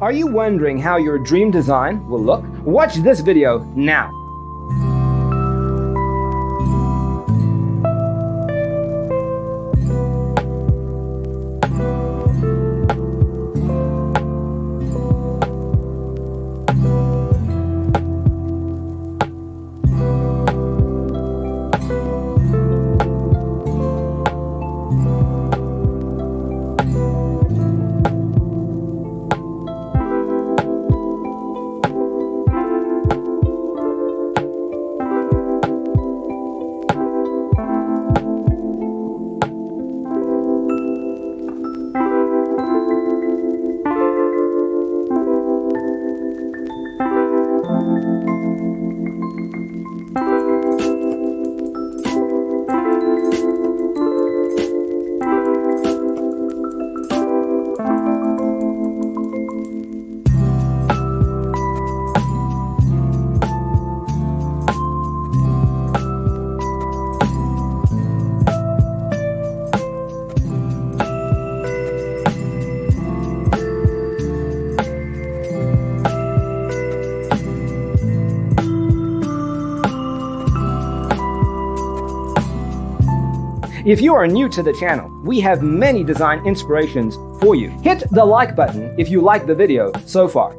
Are you wondering how your dream design will look? Watch this video now. If you are new to the channel, we have many design inspirations for you. Hit the like button if you like the video so far.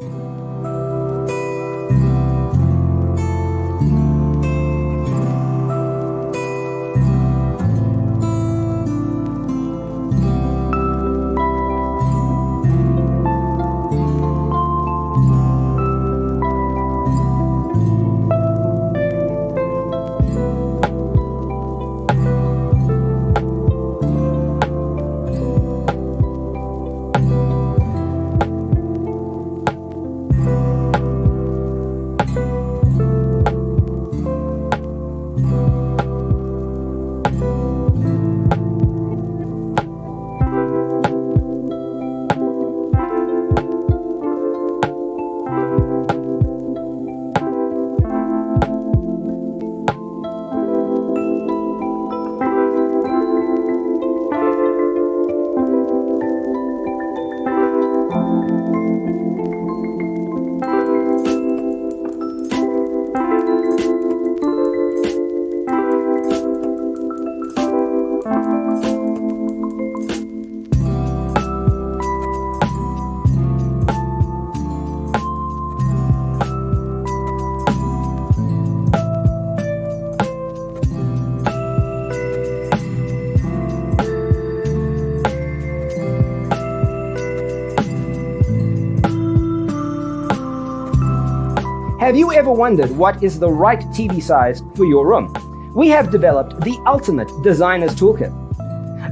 Have you ever wondered what is the right TV size for your room? We have developed the ultimate designer's toolkit.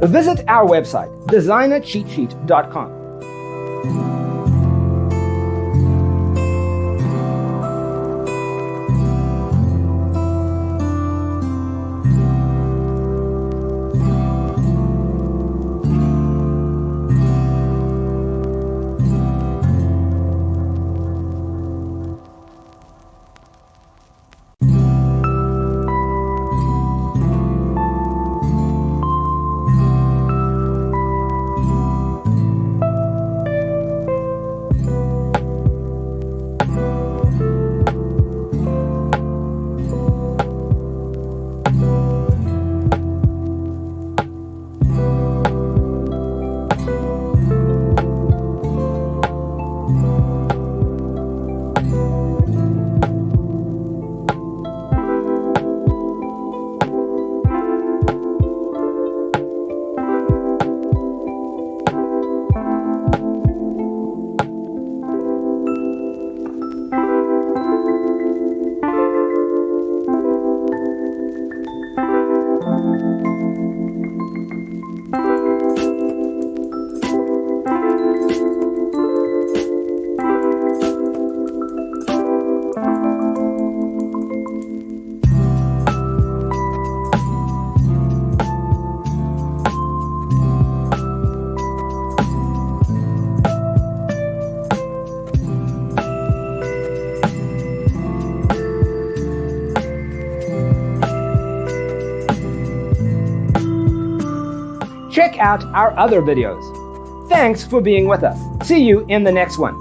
Visit our website, designercheatsheet.com. Check out our other videos. Thanks for being with us. See you in the next one.